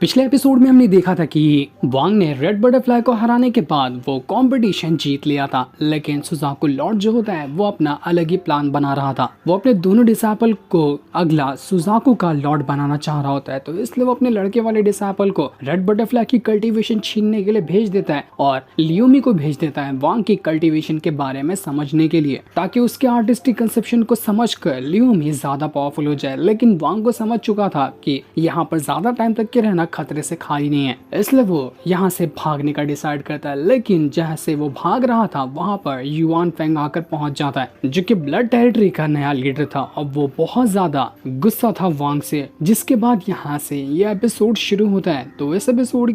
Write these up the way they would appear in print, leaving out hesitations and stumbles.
पिछले एपिसोड में हमने देखा था कि वांग ने रेड बटरफ्लाई को हराने के बाद वो कंपटीशन जीत लिया था, लेकिन सुजाकू लॉर्ड जो होता है वो अपना अलग ही प्लान बना रहा था। वो अपने दोनों डिसाइपल को अगला सुजाकू का लॉर्ड बनाना चाह रहा होता है, तो इसलिए वो अपने लड़के वाले डिसाइपल को रेड बटरफ्लाई की कल्टीवेशन छीनने के लिए भेज देता है और लियोमी को भेज देता है वांग की कल्टीवेशन के बारे में समझने के लिए, ताकि उसके आर्टिस्टिक कंसेप्शन को समझकर लियोमी ज्यादा पावरफुल हो जाए। लेकिन वांग को समझ चुका था कि यहाँ पर ज्यादा टाइम तक के रहना खतरे से खाली नहीं है, इसलिए वो यहाँ से भागने का डिसाइड करता है। लेकिन जैसे वो भाग रहा था वहाँ पर युआन फेंग आकर पहुंच जाता है, जो कि ब्लड टेरिटरी का नया लीडर था और वो बहुत ज्यादा गुस्सा था वांग से। जिसके बाद यहाँ से ये एपिसोड शुरू होता है। तो इस एपिसोड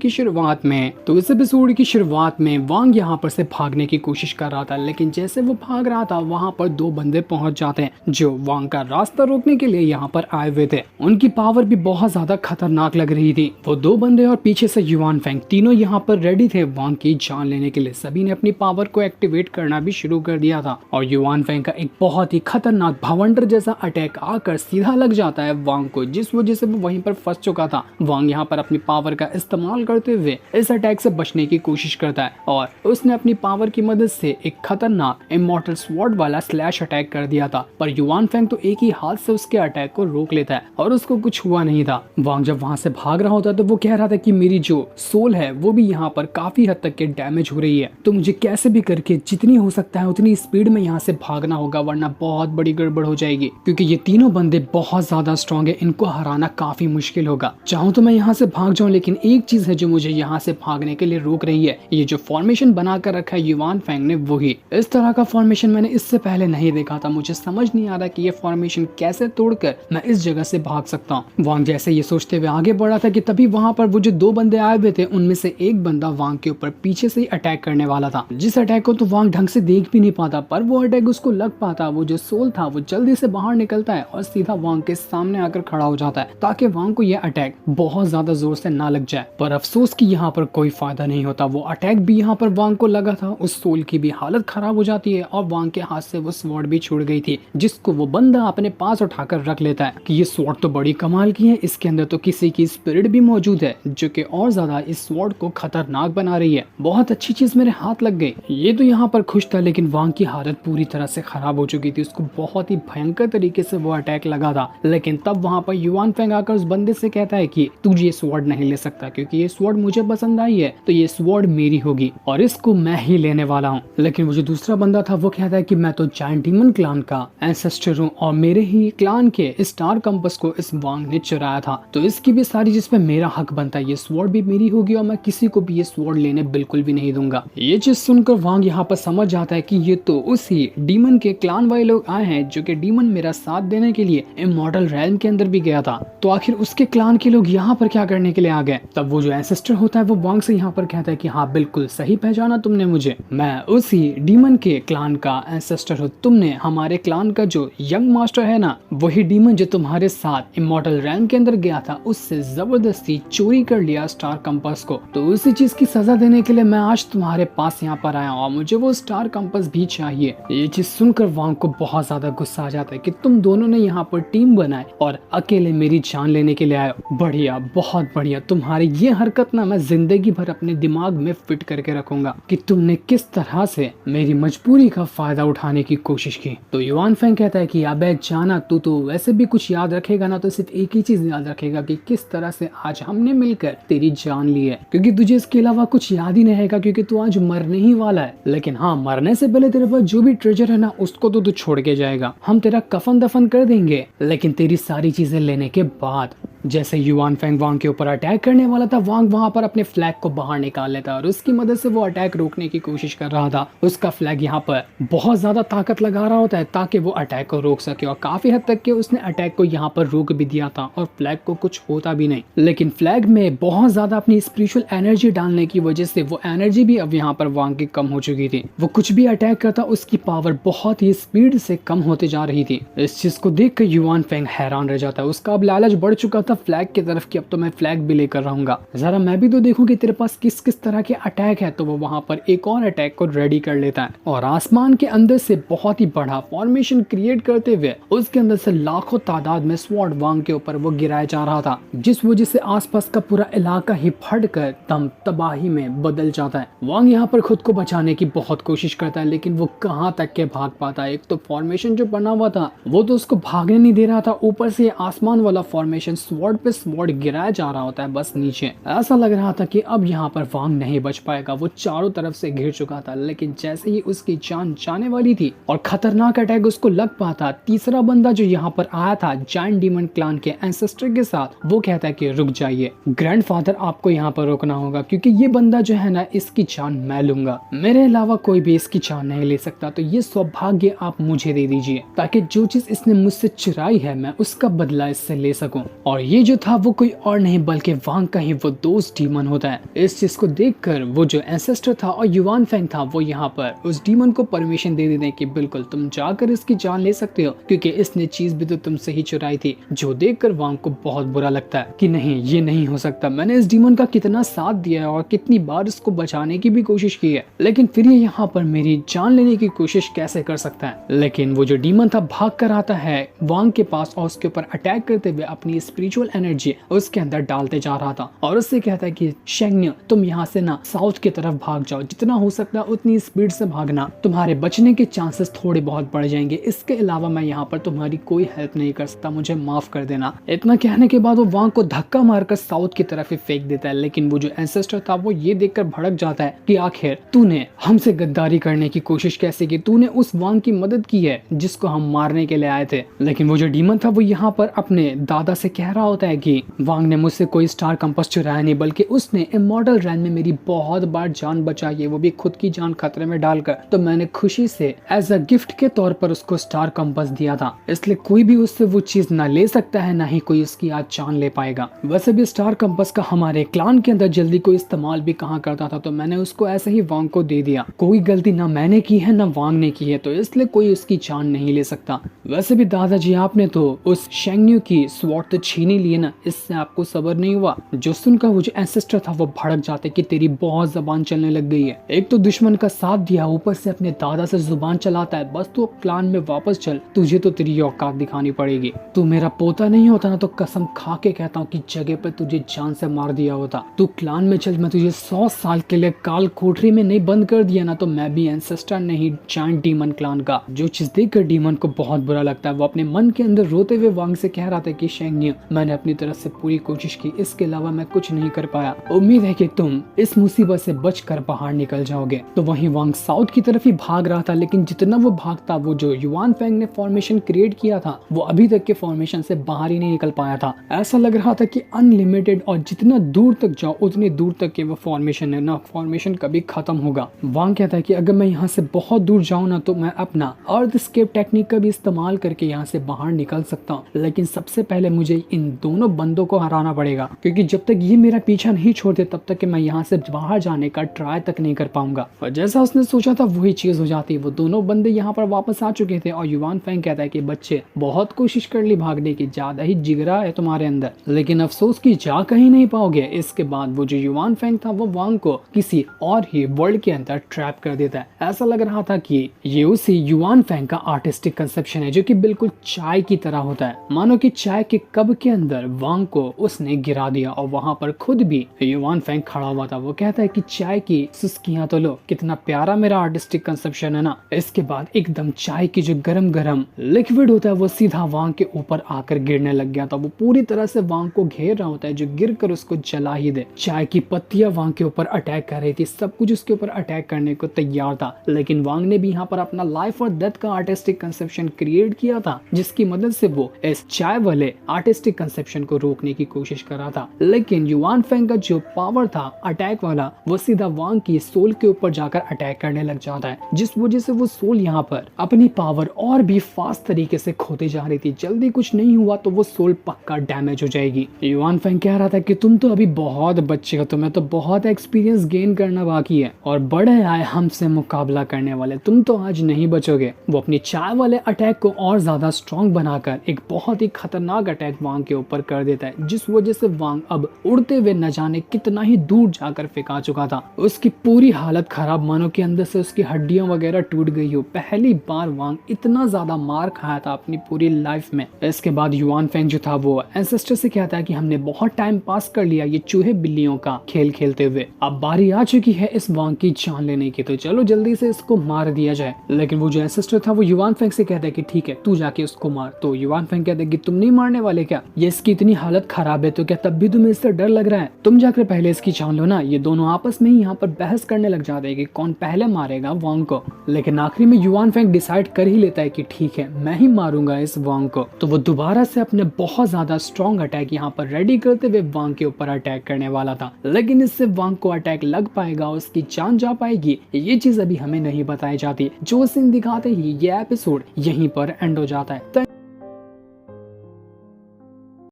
की शुरुआत में वांग यहाँ पर से भागने की कोशिश कर रहा था, लेकिन जैसे वो भाग रहा था वहाँ पर दो बंदे पहुंच जाते हैं जो वांग का रास्ता रोकने के लिए यहाँ पर आए हुए थे। उनकी पावर भी बहुत ज्यादा खतरनाक लग रही थी। वो दो बंदे और पीछे से युआन फेंग तीनों यहाँ पर रेडी थे वांग की जान लेने के लिए। सभी ने अपनी पावर को एक्टिवेट करना भी शुरू कर दिया था और युआन फेंग का एक बहुत ही खतरनाक भवंडर जैसा अटैक आकर सीधा लग जाता है वांग को, जिस वजह से वो वहीं पर फंस चुका था। वांग यहाँ पर अपनी पावर का इस्तेमाल करते हुए इस अटैक से बचने की कोशिश करता है और उसने अपनी पावर की मदद से एक खतरनाक इमॉर्टल स्वॉर्ड वाला स्लैश अटैक कर दिया था, पर युआन फेंग तो एक ही हाथ से उसके अटैक को रोक लेता है और उसको कुछ हुआ नहीं था। वांग जब वहां से भाग रहा होता तो वो कह रहा था कि मेरी जो सोल है वो भी यहाँ पर काफी हद तक के डैमेज हो रही है, तो मुझे कैसे भी करके जितनी हो सकता है उतनी स्पीड में यहाँ से भागना होगा, वरना बहुत बड़ी गड़बड़ हो जाएगी, क्योंकि ये तीनों बंदे बहुत ज्यादा स्ट्रॉन्ग है, इनको हराना काफी मुश्किल होगा। चाहूँ तो मैं यहाँ से भाग जाऊँ, लेकिन एक चीज है जो मुझे यहाँ से भागने के लिए रोक रही है। ये जो फॉर्मेशन बना कर रखा है युआन फेंग ने, वही इस तरह का फॉर्मेशन मैंने इससे पहले नहीं देखा था। मुझे समझ नहीं आ रहा कि ये फॉर्मेशन कैसे तोड़कर मैं इस जगह से भाग सकता हूँ। वांग जैसे ये सोचते हुए आगे बढ़ा था कि तभी वहां पर वो जो दो बंदे आए हुए थे उनमें से एक बंदा वांग के ऊपर पीछे से ही अटैक करने वाला था, जिस अटैक को तो वांग ढंग से देख भी नहीं पाता, पर वो अटैक उसको लग पाता। वो जो सोल था वो जल्दी से बाहर निकलता है और सीधा वांग के सामने आकर खड़ा हो जाता है, ताकि वांग को यह अटैक बहुत ज्यादा जोर से ना लग जाए। पर अफसोस कि यहाँ पर कोई फायदा नहीं होता। वो अटैक भी यहाँ पर वांग को लगा था, उस सोल की भी हालत खराब हो जाती है और वांग के हाथ से वो स्वॉर्ड भी छूट गई थी, जिसको वो बंदा अपने पास उठाकर रख लेता है कि ये स्वॉर्ड तो बड़ी कमाल की है, इसके अंदर तो किसी की स्पिरिट भी मौजूद है जो कि और ज्यादा इस स्वॉर्ड को खतरनाक बना रही है। बहुत अच्छी चीज मेरे हाथ लग गई। ये तो यहाँ पर खुश था, लेकिन वांग की हालत पूरी तरह से खराब हो चुकी थी। उसको बहुत ही भयंकर तरीके से वो अटैक लगा था। लेकिन तब वहाँ पर युआन फेंग आकर उस बंदे से कहता है कि तू ये स्वॉर्ड नहीं ले सकता, क्योंकि ये स्वॉर्ड मुझे पसंद आई है, तो ये स्वॉर्ड मेरी होगी और इसको मैं ही लेने वाला हूँ। लेकिन वो जो दूसरा बंदा था वो कहता है कि मैं तो जायंट डीमन क्लान का एंसेस्टर हूँ और मेरे ही क्लान के स्टार कंपस को इस वांग ने चुराया था, तो इसकी भी सारी जिसमें मेरा हक बनता है, ये स्वॉर्ड भी मेरी होगी और मैं किसी को भी ये स्वॉर्ड लेने बिल्कुल भी नहीं दूंगा। ये चीज सुनकर वांग यहाँ पर समझ जाता है कि ये तो उसी डीमन के क्लान वाले लोग आए हैं जो कि डीमन मेरा साथ देने के लिए इमॉर्टल रैल्म के अंदर भी गया था, तो आखिर उसके क्लान के लोग यहाँ पर क्या करने के लिए आ गए। तब वो जो एंसेस्टर होता है वो वांग से यहाँ पर कहता है कि हाँ बिल्कुल सही पहचाना तुमने मुझे, मैं उसी डीमन के क्लान का एंसेस्टर हूँ। तुमने हमारे क्लान का जो यंग मास्टर है ना, वही डीमन जो तुम्हारे साथ इमॉर्टल रैल्म के अंदर गया था, उससे जबरदस्ती चोरी कर लिया स्टार कंपास को, तो उसी चीज की सजा देने के लिए मैं आज तुम्हारे पास यहाँ पर आया हूँ और मुझे वो स्टार कंपास भी चाहिए। ये चीज सुनकर वांग को बहुत ज्यादा गुस्सा आ जाता है कि तुम दोनों ने यहाँ पर टीम बनाए और अकेले मेरी जान लेने के लिए आए हो। बढ़िया, बहुत बढ़िया। तुम्हारी ये हरकत ना मैं जिंदगी भर अपने दिमाग में फिट करके रखूंगा कि तुमने किस तरह से मेरी मजबूरी का फायदा उठाने की कोशिश की। तो युआन फेंग कहता है कि अबे जाना, तू तो वैसे भी कुछ याद रखेगा ना, तो सिर्फ एक ही चीज याद रखेगा कि किस तरह से आज हमने मिलकर तेरी जान ली है, क्योंकि तुझे इसके अलावा कुछ याद ही नहीं रहेगा, क्योंकि तू आज मरने ही वाला है। लेकिन हाँ, मरने से पहले तेरे पास जो भी ट्रेजर है ना, उसको तो तू छोड़ के जाएगा। हम तेरा कफन दफन कर देंगे, लेकिन तेरी सारी चीजें लेने के बाद। जैसे युआन फेंग वांग के ऊपर अटैक करने वाला था, वांग वहां पर अपने फ्लैग को बाहर निकाल लेता और उसकी मदद से वो अटैक रोकने की कोशिश कर रहा था। उसका फ्लैग यहाँ पर बहुत ज्यादा ताकत लगा रहा होता है ताकि वो अटैक को रोक सके, और काफी हद तक के उसने अटैक को यहाँ पर रोक भी दिया था और फ्लैग को कुछ होता भी नहीं। लेकिन फ्लैग में बहुत ज्यादा अपनी स्पिरिचुअल एनर्जी डालने की वजह से वो एनर्जी भी अब यहाँ पर वांग की कम हो चुकी थी। वो कुछ भी अटैक करता उसकी पावर बहुत ही स्पीड से कम होते जा रही थी। इस चीज को देख कर युआन फेंग हैरान रह जाता है। उसका अब लालच बढ़ चुका था था फ्लैग की तरफ कि अब तो मैं फ्लैग भी लेकर रहूंगा, जरा मैं भी तो देखूं कि तेरे पास किस किस तरह के अटैक है। तो वो वहां पर एक और अटैक को रेडी कर लेता है और आसमान के अंदर से बहुत ही बड़ा फॉर्मेशन क्रिएट करते हुए उसके अंदर से लाखों तादाद में स्वॉर्ड वांग के ऊपर वो गिराया जा रहा था, जिस वजह से आसपास का पूरा इलाका ही फट कर दम तबाही में बदल जाता है। वांग यहाँ पर खुद को बचाने की बहुत कोशिश करता है, लेकिन वो कहाँ तक के भाग पाता है। एक तो फॉर्मेशन जो बना हुआ था वो तो उसको भागने नहीं दे रहा था, ऊपर से आसमान वाला फॉर्मेशन स्वॉर्ड पे स्वॉर्ड गिराया जा रहा होता है बस नीचे। ऐसा लग रहा था कि अब यहाँ पर वांग नहीं बच पाएगा, वो चारों तरफ से घिर चुका था। लेकिन जैसे ही उसकी जान जाने वाली थी और खतरनाक अटैक उसको लग पाता, तीसरा बंदा जो यहाँ पर आया था जायंट डीमन क्लान के एंसेस्टर के साथ, वो कहता है कि रुक जाइए ग्रैंडफादर, आपको यहाँ पर रोकना होगा क्योंकि ये बंदा जो है ना इसकी जान मैं लूंगा, मेरे अलावा कोई भी इसकी जान नहीं ले सकता। तो ये सौभाग्य आप मुझे दे दीजिए ताकि जो चीज इसने मुझसे चुराई है मैं उसका बदला इससे ले सकूं। और ये जो था वो कोई और नहीं बल्कि वांग का ही वो दोस्त डीमन होता है। इस चीज को देखकर वो जो एंसेस्टर था और युवान फेंग था वो यहाँ पर उस डीमन को परमिशन दे देते हैं कि बिल्कुल तुम जाकर इसकी जान ले सकते हो क्योंकि इसने चीज भी तो तुमसे ही चुराई थी। जो देखकर वांग को बहुत बुरा लगता है कि नहीं, ये नहीं हो सकता, मैंने इस डीमन का कितना साथ दिया है और कितनी बार इसको बचाने की भी कोशिश की है, लेकिन फिर ये यहाँ पर मेरी जान लेने की कोशिश कैसे कर सकता है। लेकिन वो जो डीमन था भाग कर आता है वांग के पास और उसके ऊपर अटैक करते हुए अपनी स्पिरिचुअल एनर्जी उसके अंदर डालते जा रहा था और उससे कहता है कि शेंगन्य, तुम यहाँ से ना साउथ की तरफ भाग जाओ, जितना हो सकता है उतनी स्पीड से भागना, तुम्हारे बचने के चांसेस थोड़े बहुत बढ़ जाएंगे। इसके अलावा मैं यहाँ पर तुम्हारी कोई हेल्प नहीं कर सकता, मुझे माफ कर देना। इतना कहने के बाद वो वांग को धक्का मारकर साउथ की तरफ ही फेंक देता है। लेकिन वो जो एंसेस्टर था वो ये देखकर भड़क जाता है कि आखिर तूने हमसे गद्दारी करने की कोशिश कैसे की, तूने उस वांग की मदद की है जिसको हम मारने के लिए आए थे। लेकिन वो जो डीमन था वो यहाँ पर अपने दादा से कह रहा होता है कि वांग ने मुझसे कोई स्टार कंपास चुराया नहीं, बल्कि उसने इमॉर्टल रैन में मेरी बहुत बार जान बचाई है, वो भी खुद की जान खतरे में डालकर। तो मैंने खुशी से एज अ गिफ्ट के तौर पर उसको स्टार कंपास दिया था, इसलिए कोई भी उससे वो चीज ना ले सकता है, ना ही कोई उसकी आज जान ले पाएगा। वैसे भी स्टार कंपास का हमारे क्लान के अंदर जल्दी कोई इस्तेमाल भी कहाँ करता था, तो मैंने उसको ऐसे ही वांग को दे दिया। कोई गलती ना मैंने की है ना वांग ने की है, तो इसलिए कोई उसकी जान नहीं ले सकता। वैसे भी दादाजी आपने तो उस शेंगन्यू की स्वॉर्ड तो छीन ही लिए ना, इससे आपको सब्र नहीं हुआ। जो सुनकर वो जो एंसेस्टर था वो भड़क जाते कि तेरी बहुत जबान चलने लग गई है, एक तो दुश्मन का साथ दिया, ऊपर से अपने दादा से जुबान चलाता है, बस तू क्लान में वापस चल, तुझे तो तेरी औकात दिखानी पड़ेगी। तू मेरा पोता नहीं होता ना तो कसम खा के कहता हूँ कि जगह पे तुझे जान से मार दिया होता। तू क्लान में चल, मैं तुझे 100 साल के लिए काल कोठरी में नहीं बंद कर दिया ना तो मैं भी एंसेस्टर नहीं जायंट डीमन क्लान का। जो चीज देखकर डीमन को बहुत बुरा लगता है, वो अपने मन के अंदर रोते हुए वांग से कह रहा था कि शेंगन्यू, मैंने अपनी तरफ से पूरी कोशिश की, इसके अलावा मैं कुछ नहीं कर पाया, उम्मीद है कि तुम इस मुसीबत से बचकर बाहर निकल जाओगे। तो वहीं वांग साउथ की तरफ ही भाग रहा था, लेकिन जितना वो भागता वो जो युवान फेंग ने फॉर्मेशन क्रिएट किया था वो अभी तक के फॉर्मेशन से बाहर ही नहीं निकल पाया था। ऐसा लग रहा था कि अनलिमिटेड और जितना दूर तक जाओ उतनी दूर तक के वो फॉर्मेशन है ना, फॉर्मेशन कभी खत्म होगा। वांग कहता है कि अगर मैं यहाँ से बहुत दूर जाऊँ ना तो मैं अपना अर्थ स्केप टेक्निक का भी इस्तेमाल करके यहाँ से बाहर निकल सकता हूँ, लेकिन सबसे पहले मुझे इन दोनों बंदों को हराना पड़ेगा, क्योंकि जब तक ये मेरा पीछा नहीं छोड़ते तब तक कि मैं यहाँ से बाहर जाने का ट्राई तक नहीं कर पाऊंगा। और जैसा उसने सोचा था वही चीज हो जाती। वो दोनों बंदे यहाँ पर वापस आ चुके थे और युवान फेंग कहता है कि बच्चे बहुत कोशिश कर ली भागने की, ज्यादा ही जिगरा है तुम्हारे अंदर, लेकिन अफसोस की जा कहीं नहीं पाओगे। इसके बाद वो जो युवान फेंग था वो वांग को किसी और ही वर्ल्ड के अंदर ट्रैप कर देता है। ऐसा लग रहा था कि ये उसी युवान फेंग का आर्टिस्टिक कंसेप्शन है जो कि बिल्कुल चाय की तरह होता है, मानो कि चाय के कप के अंदर वांग को उसने गिरा दिया और वहां पर खुद भी युवान फेंग खड़ा हुआ था। वो कहता है कि चाय की सुस्कियां तो लो, कितना प्यारा मेरा आर्टिस्टिक कंसेप्शन है ना। इसके बाद एकदम चाय की जो गरम गरम लिक्विड होता है वो सीधा वांग के ऊपर आकर गिरने लग गया था। वो पूरी तरह से वांग को घेर रहा होता है जो गिर कर उसको जला ही दे। चाय की पत्तियां वांग के ऊपर अटैक कर रही थी, सब कुछ उसके ऊपर अटैक करने को तैयार था, लेकिन वांग ने भी यहाँ पर अपना लाइफ और डेथ का आर्टिस्टिक कंसेप्शन क्रिएट किया था जिसकी मदद से वो इस चाय वाले आर्टिस्टिक कंसेप्शन को रोकने की कोशिश कर रहा था। लेकिन युवान फेंग का जो पावर था अटैक वाला वो सीधा वांग की सोल के ऊपर जाकर अटैक करने लग जाता है, जिस वजह से वो सोल यहाँ पर अपनी पावर और भी फास्ट तरीके से खोते जा रही थी। जल्दी कुछ नहीं हुआ तो वो सोल पक्का डैमेज हो जाएगी। युवान फेंग कह रहा था कि तुम तो अभी बहुत बच्चे हो, तुम्हें तो बहुत एक्सपीरियंस गेन करना बाकी है और बड़े आए हमसे मुकाबला करने वाले, तुम तो आज नहीं बचोगे। वो अपनी चाय वाले अटैक को और ज्यादा स्ट्रॉन्ग बनाकर एक बहुत ही खतरनाक अटैक वांग के ऊपर कर देता है, जिस वजह से वांग अब उड़ते हुए न जाने कितना ही दूर जाकर फेंका चुका था। उसकी पूरी हालत खराब, मानो के अंदर से उसकी हड्डियां वगैरह टूट गई हो। पहली बार वांग इतना ज्यादा मार खाया था अपनी पूरी लाइफ में। इसके बाद युआन फेंग जो था वो एंसेस्टर से कहता है कि हमने बहुत टाइम पास कर लिया ये चूहे बिल्लियों का खेल खेलते हुए, अब बारी आ चुकी है इस वांग की जान लेने की, तो चलो जल्दी से इसको मार दिया जाए। लेकिन वो जो एंसेस्टर था वो युआन फेंग से कहता है कि ठीक है तू जाके उसको मार। तो युआन फेंग कहते हैं कि तुम नहीं मारने वाले क्या, ये इसकी इतनी हालत खराब है तो क्या तब भी तुम्हें इससे डर लग रहा है, तुम जाकर पहले इसकी जान लो ना। ये दोनों आपस में ही यहाँ पर बहस करने लग जाते हैं कि कौन पहले मारेगा वांग को। लेकिन आखिरी में युआन फेंग डिसाइड कर ही लेता है कि ठीक है मैं ही मारूंगा इस वांग को। तो वो दोबारा से अपने बहुत ज्यादा स्ट्रॉन्ग अटैक यहाँ पर रेडी करते हुए वांग के ऊपर अटैक करने वाला था। लेकिन इससे वांग को अटैक लग पाएगा, उसकी जान जा पाएगी, ये चीज अभी हमें नहीं बताई जाती। जो सीन दिखाते ही ये एपिसोड यहीं पर एंड हो जाता है।